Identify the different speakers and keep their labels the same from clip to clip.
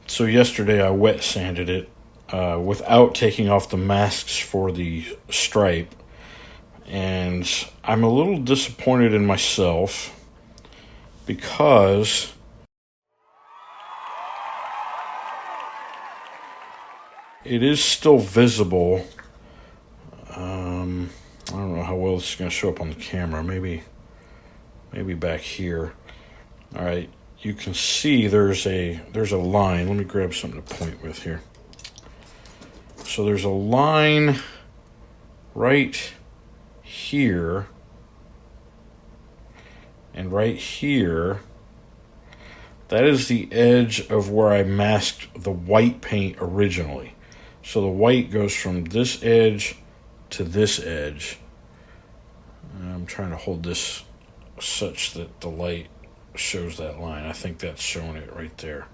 Speaker 1: So yesterday I wet sanded it without taking off the masks for the stripe. And I'm a little disappointed in myself because it is still visible. I don't know how well this is going to show up on the camera. Maybe back here. All right, you can see there's a line. Let me grab something to point with here. So there's a line right here and right here. That is the edge of where I masked the white paint originally. So the white goes from this edge to this edge. I'm trying to hold this such that the light shows that line. I think that's showing it right there.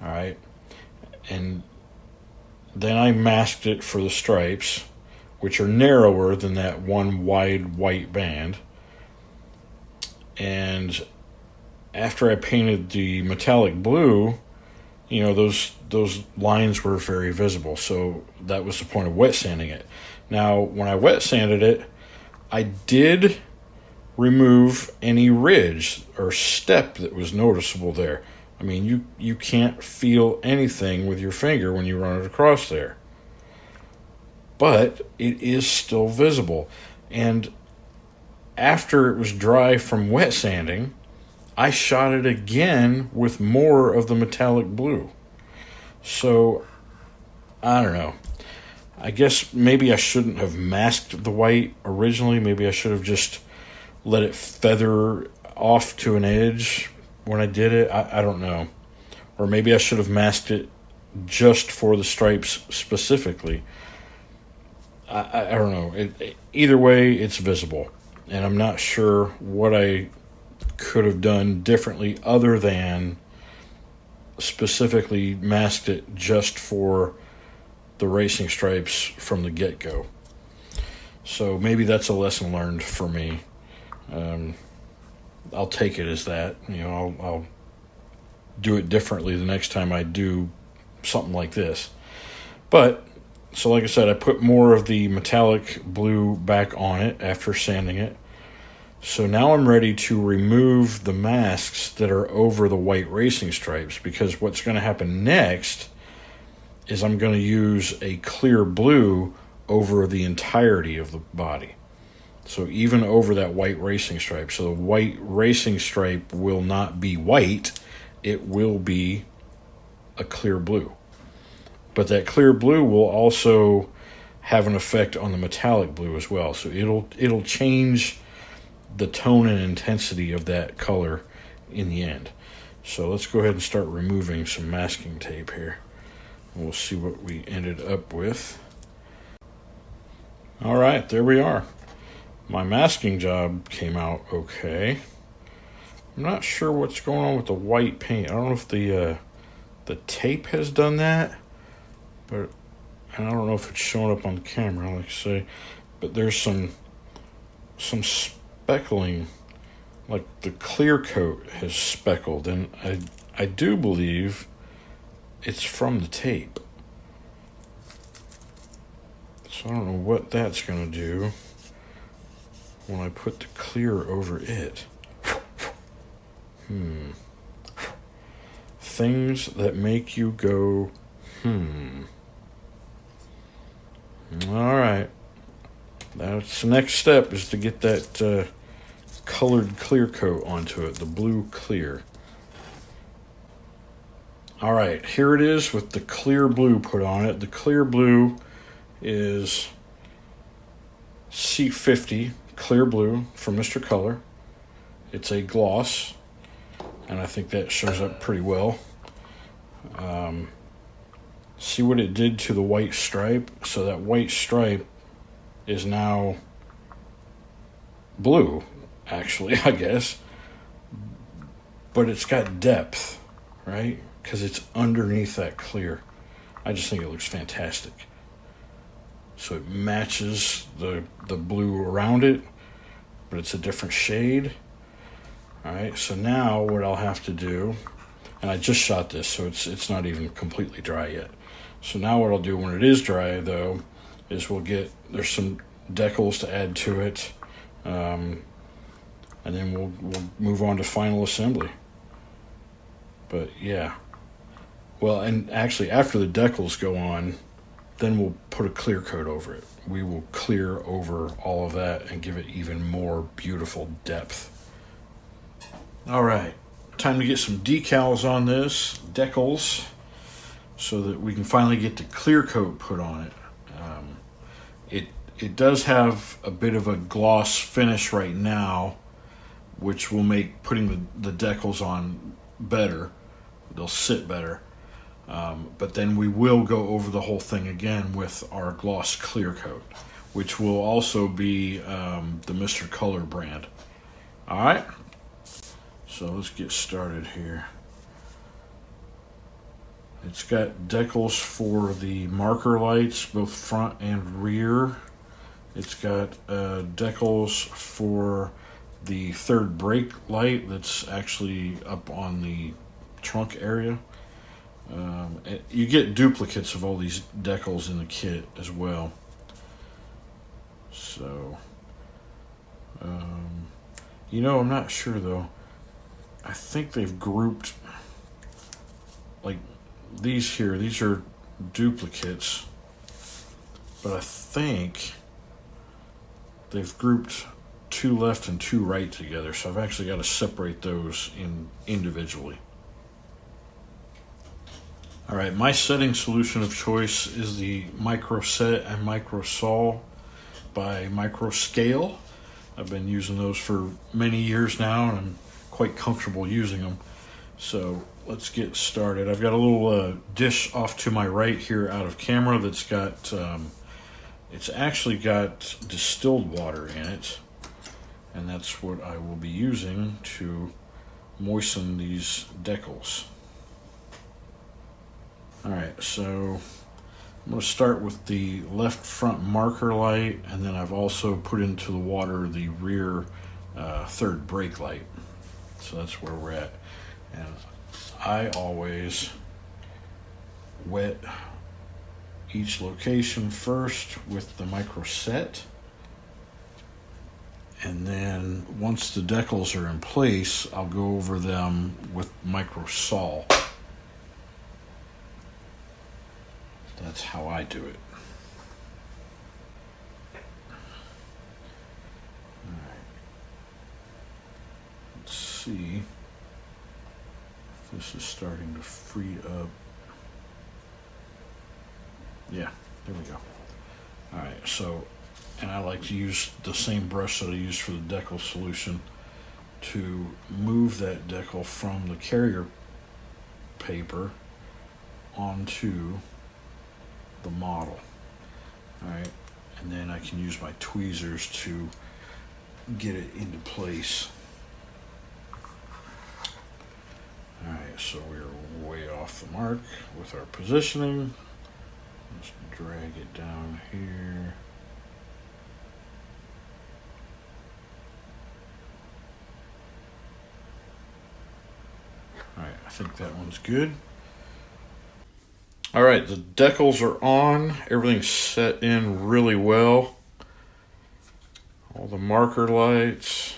Speaker 1: All right. And then I masked it for the stripes, which are narrower than that one wide white band. And after I painted the metallic blue, you know, those lines were very visible. So that was the point of wet sanding it. Now, when I wet sanded it, I did remove any ridge or step that was noticeable there. I mean, you can't feel anything with your finger when you run it across there. But it is still visible. And after it was dry from wet sanding, I shot it again with more of the metallic blue. So, I don't know. I guess maybe I shouldn't have masked the white originally. Maybe I should have just let it feather off to an edge when I did it. I don't know. Or maybe I should have masked it just for the stripes specifically. I don't know. Either way, it's visible. And I'm not sure what I could have done differently other than specifically masked it just for the racing stripes from the get-go. So maybe that's a lesson learned for me. I'll take it as that. You know, I'll do it differently the next time I do something like this. But, so like I said, I put more of the metallic blue back on it after sanding it. So now I'm ready to remove the masks that are over the white racing stripes, because what's going to happen next is I'm going to use a clear blue over the entirety of the body. So even over that white racing stripe. So the white racing stripe will not be white. It will be a clear blue. But that clear blue will also have an effect on the metallic blue as well. So it'll change the tone and intensity of that color in the end. So let's go ahead and start removing some masking tape here. We'll see what we ended up with. All right, there we are. My masking job came out okay. I'm not sure what's going on with the white paint. I don't know if the tape has done that, but and I don't know if it's showing up on the camera, like I say. But there's some speckling, like the clear coat has speckled, and I do believe it's from the tape. So I don't know what that's going to do when I put the clear over it. Things that make you go, All right. That's the next step, is to get that colored clear coat onto it, the blue clear. All right, here it is with the clear blue put on it. The clear blue is C50 clear blue from Mr. Color. It's a gloss, and I think that shows up pretty well. See what it did to the white stripe? So that white stripe is now blue, actually, I guess. But it's got depth, right? Because it's underneath that clear. I just think it looks fantastic. So it matches the blue around it, but it's a different shade. All right, so now what I'll have to do, And I just shot this, so it's not even completely dry yet. So now what I'll do when it is dry, though, is there's some decals to add to it, and then we'll move on to final assembly. But yeah, well, and actually after the decals go on, then we'll put a clear coat over it. We will clear over all of that and give it even more beautiful depth. All right, time to get some decals on this, decals, so that we can finally get the clear coat put on it. It does have a bit of a gloss finish right now, which will make putting the decals on better. They'll sit better. But then we will go over the whole thing again with our gloss clear coat, which will also be the Mr. Color brand. All right, so let's get started here. It's got decals for the marker lights, both front and rear. It's got decals for the third brake light that's actually up on the trunk area. You get duplicates of all these decals in the kit as well. So, I'm not sure though. I think they've grouped, like these here, these are duplicates, but I think they've grouped 2 left and 2 right together, so I've actually got to separate those individually. All right, my setting solution of choice is the Micro Set and Micro Sol by Micro Scale. I've been using those for many years now, and I'm quite comfortable using them. So let's get started. I've got a little dish off to my right here out of camera that's got, it's actually got distilled water in it, and that's what I will be using to moisten these decals. Alright, so I'm going to start with the left front marker light, and then I've also put into the water the rear third brake light. So that's where we're at. And I always wet each location first with the Micro Set, and then once the decals are in place, I'll go over them with Micro Sol. That's how I do it. Alright. Let's see if this is starting to free up. Yeah, there we go. Alright, so, and I like to use the same brush that I used for the decal solution to move that decal from the carrier paper onto the model. Alright, and then I can use my tweezers to get it into place. Alright, so we're way off the mark with our positioning. Let's drag it down here. Alright, I think that one's good. Alright, the decals are on. Everything's set in really well. All the marker lights.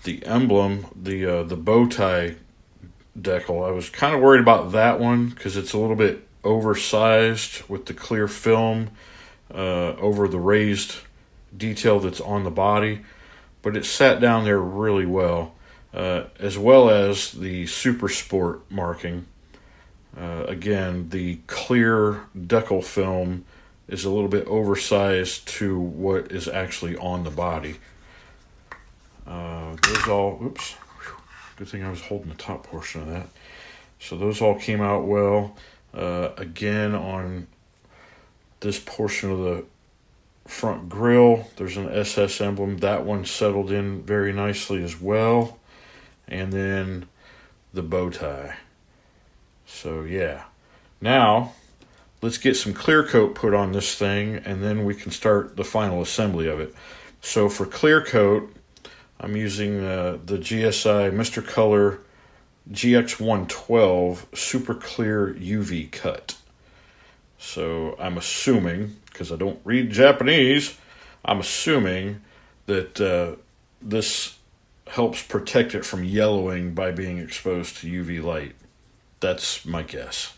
Speaker 1: The emblem, the bow tie decal. I was kind of worried about that one because it's a little bit oversized with the clear film over the raised detail that's on the body. But it sat down there really well. As well as the Super Sport marking. Again, the clear decal film is a little bit oversized to what is actually on the body. Those all, oops, good thing I was holding the top portion of that. So those all came out well. Again, on this portion of the front grille, there's an SS emblem. That one settled in very nicely as well. And then the bow tie. So yeah, now let's get some clear coat put on this thing, and then we can start the final assembly of it. So for clear coat, I'm using the GSI Mr. Color GX112 Super Clear UV Cut. So I'm assuming, because I don't read Japanese, I'm assuming that this helps protect it from yellowing by being exposed to UV light. That's my guess.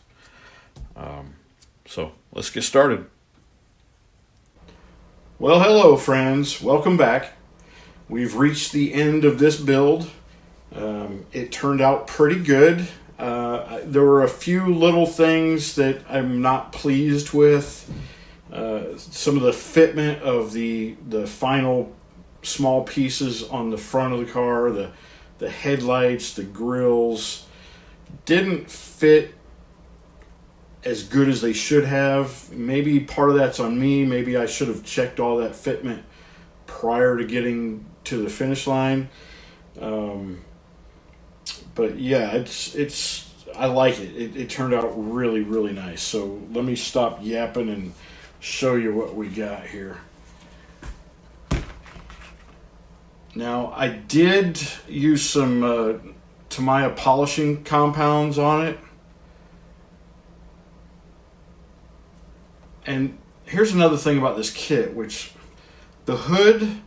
Speaker 1: So let's get started. Well, hello friends, welcome back. We've reached the end of this build. It turned out pretty good. There were a few little things that I'm not pleased with. Some of the fitment of the final small pieces on the front of the car, the headlights, the grills, didn't fit as good as they should have. Maybe part of that's on me. Maybe I should have checked all that fitment prior to getting to the finish line. But yeah, it's I like it. It turned out really, really nice. So let me stop yapping and show you what we got here. Now, I did use some Tamiya polishing compounds on it. And here's another thing about this kit, which the hood,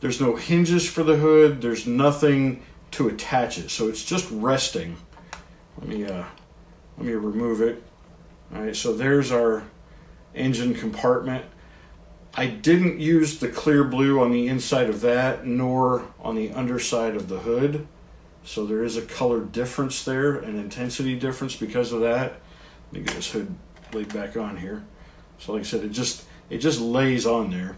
Speaker 1: there's no hinges for the hood. There's nothing to attach it. So it's just resting. Let me remove it. All right, so there's our engine compartment. I didn't use the clear blue on the inside of that, nor on the underside of the hood. So there is a color difference there, an intensity difference because of that. Let me get this hood laid back on here. So like I said, it just lays on there.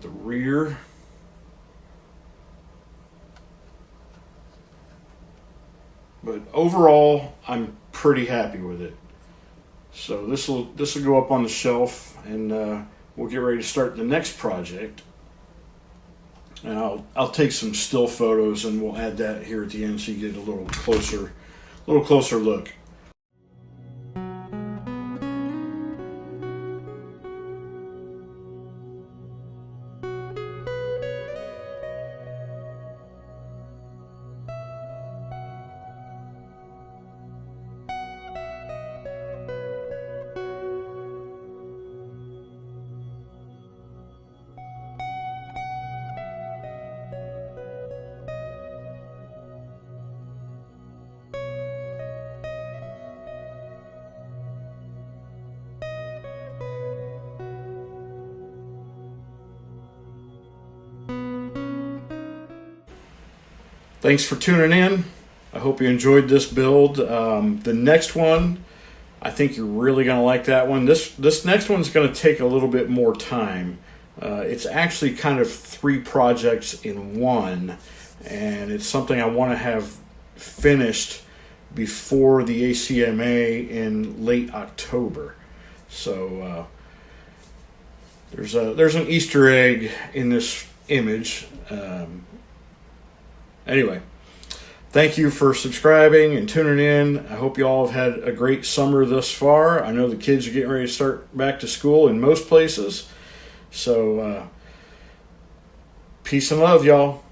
Speaker 1: The rear. But overall, I'm pretty happy with it. So this will go up on the shelf, and we'll get ready to start the next project. And I'll take some still photos, and we'll add that here at the end so you get a little closer look. Thanks for tuning in. I hope you enjoyed this build. The next one, I think you're really going to like that one. This next one's going to take a little bit more time. It's actually kind of 3 projects in one, and it's something I want to have finished before the ACMA in late October. So there's an Easter egg in this image. Anyway, thank you for subscribing and tuning in. I hope you all have had a great summer thus far. I know the kids are getting ready to start back to school in most places. So, peace and love, y'all.